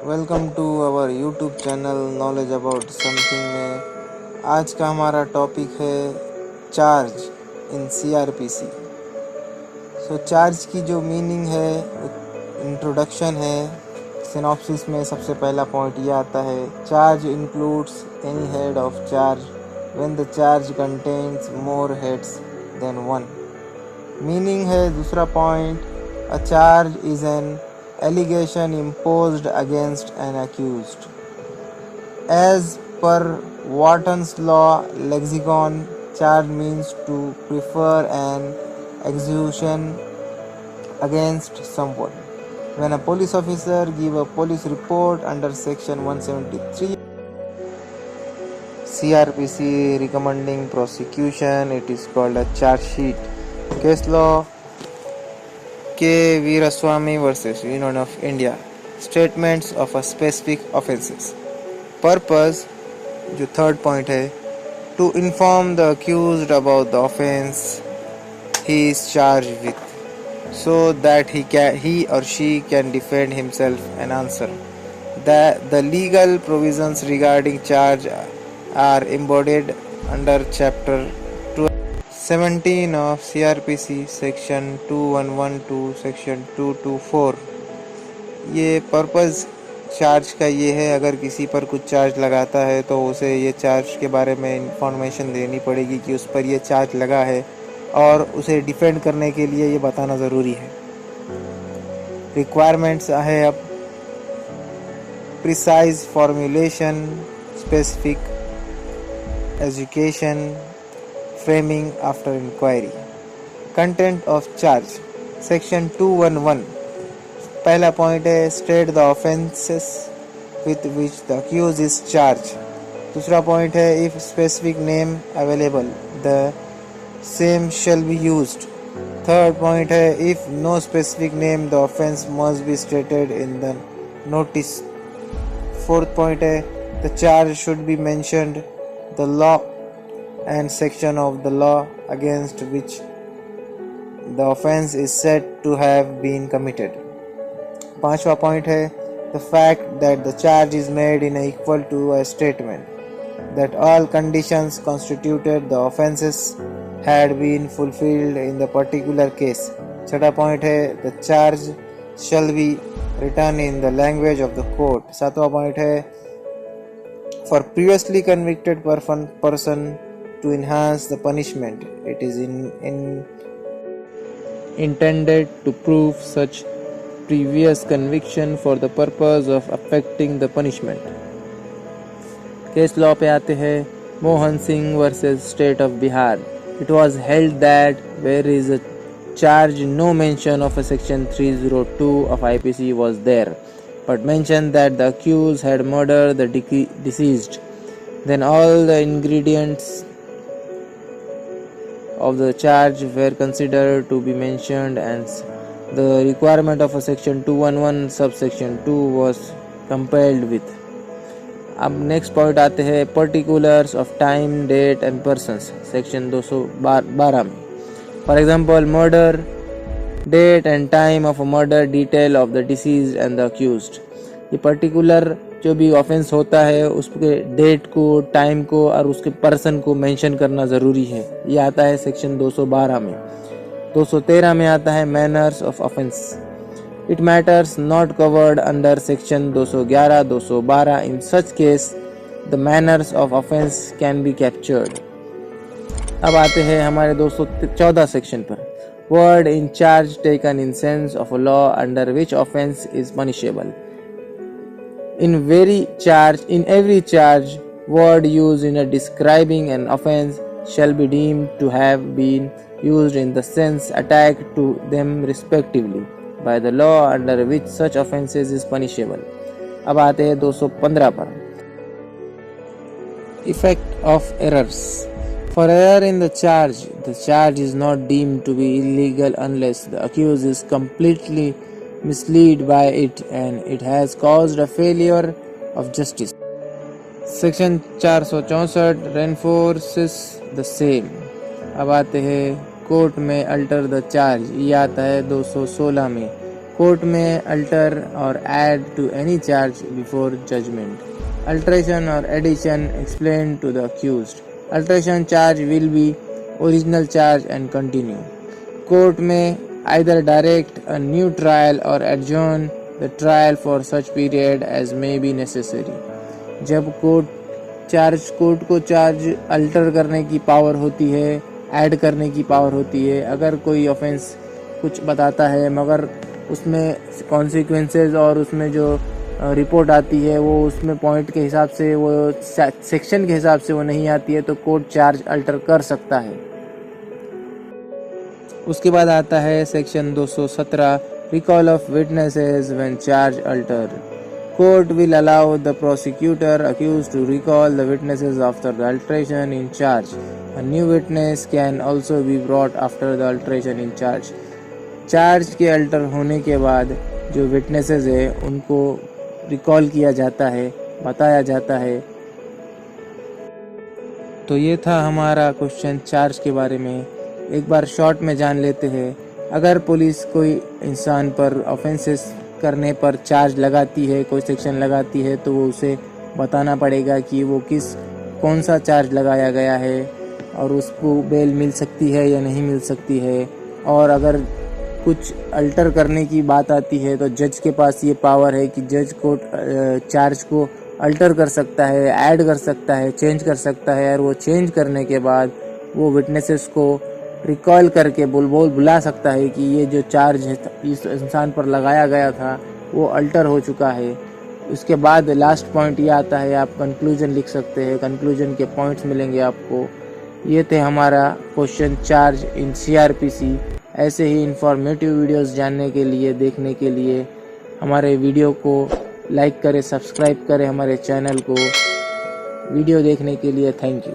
Welcome to our YouTube channel knowledge about something में आज का हमारा टॉपिक है चार्ज इन सीआरपीसी। चार्ज की जो मीनिंग है, इंट्रोडक्शन है। सिनॉप्सिस में सबसे पहला पॉइंट ये आता है, charge includes any head of charge when the charge contains more heads than one. Meaning है दूसरा point, a charge is an allegation imposed against an accused. As per Wharton's law lexicon, charge means to prefer an accusation against someone. When a police officer give a police report under section 173 CRPC recommending prosecution, it is called a charge sheet. Case law K. Veeraswamy versus Union of India. Statements of a specific offences. Purpose, जो third point है, to inform the accused about the offense he is charged with, so that he or she can defend himself and answer. The legal provisions regarding charge are embodied under chapter 17 of CRPC section 2112 to section 224। ये purpose charge का ये है, अगर किसी पर कुछ charge लगाता है तो उसे ये चार्ज के बारे में इंफॉर्मेशन देनी पड़ेगी कि उस पर ये चार्ज लगा है और उसे डिफेंड करने के लिए ये बताना ज़रूरी है। रिक्वायरमेंट्स है अब, precise formulation, specific education, framing after inquiry. Content of charge section 211 पहला पॉइंट है, state the offences with which the accused is charged. दूसरा पॉइंट है, if specific name available the same shall be used. Third point है, if no specific name the offense must be stated in the notice. Fourth point है, the charge should be mentioned the law and section of the law against which the offense is said to have been committed. पांचवा point है, the fact that the charge is made in equal to a statement that all conditions constituted the offenses had been fulfilled in the particular case. छठा point है, the charge shall be written in the language of the court. सातवां point है, for previously convicted person to enhance the punishment. It is intended to prove such previous conviction for the purpose of affecting the punishment. Case law पे आते हैं, Mohan Singh versus state of Bihar. It was held that where is a charge, no mention of a section 302 of IPC was there, but mentioned that the accused had murdered the deceased. Then all the ingredients of the charge were considered to be mentioned and the requirement of a section 211 subsection 2 was compiled with. अब next point आते हैं, particulars of time, date and persons, section 212 में. For example, murder, date and time of a murder, detail of the deceased and the accused. ये particular जो भी offence होता है उसके डेट को, टाइम को और उसके पर्सन को मेंशन करना ज़रूरी है. ये आता है सेक्शन 212 में. 213 में आता है, manners of offence. It matters not covered under section 211, 212. In such case the manners of offence can be captured. अब आते हैं हमारे 214 सेक्शन पर. Word in charge taken in sense of a law under which offence is punishable. In every charge, word used in a describing an offense shall be deemed to have been used in the sense attacked to them respectively by the law under which such offenses is punishable. अब आते हैं 215 पर. Effect of errors. For error in the charge is not deemed to be illegal unless the accused is completely misled by it and it has caused a failure of justice. Section 464 reinforces the same. अब आते हैं court में alter the charge. ये आता है 216 में. Court में alter और add to any charge before judgment. Alteration or addition explained to the accused. Alteration charge will be original charge and continue. Court may either direct a new trial or adjourn the trial for such period as may be necessary. जब court को charge alter करने की power होती है, add करने की power होती है. अगर कोई ऑफेंस कुछ बताता है मगर उसमें कॉन्सिक्वेंसेस और उसमें जो रिपोर्ट आती है वो उसमें पॉइंट के हिसाब से, वो सेक्शन के हिसाब से वो नहीं आती है, तो कोर्ट चार्ज अल्टर कर सकता है. उसके बाद आता है section 217, recall of witnesses when charge alter. Court will allow the prosecutor accused to recall the witnesses after the alteration in charge. A new witness can also be brought after the alteration in charge. Charge के alter होने के बाद जो witnesses है उनको recall किया जाता है, बताया जाता है. तो ये था हमारा क्वेश्चन चार्ज के बारे में. एक बार शॉर्ट में जान लेते हैं. अगर पुलिस कोई इंसान पर ऑफेंसेस करने पर चार्ज लगाती है, कोई सेक्शन लगाती है, तो वो उसे बताना पड़ेगा कि वो कौन सा चार्ज लगाया गया है और उसको बेल मिल सकती है या नहीं मिल सकती है. और अगर कुछ अल्टर करने की बात आती है तो जज के पास ये पावर है कि जज को चार्ज को अल्टर कर सकता है, ऐड कर सकता है, चेंज कर सकता है. और वो चेंज करने के बाद वो विटनेसेस को रिकॉल करके बुला सकता है कि ये जो चार्ज इस इंसान पर लगाया गया था वो अल्टर हो चुका है. उसके बाद लास्ट पॉइंट ये आता है, आप कंक्लूजन लिख सकते हैं. कंक्लूजन के पॉइंट्स मिलेंगे आपको. ये थे हमारा क्वेश्चन चार्ज इन CRPC. ऐसे ही इंफॉर्मेटिव वीडियोस जानने के लिए, देखने के लिए हमारे वीडियो को लाइक करें, सब्सक्राइब करें हमारे चैनल को. वीडियो देखने के लिए थैंक यू.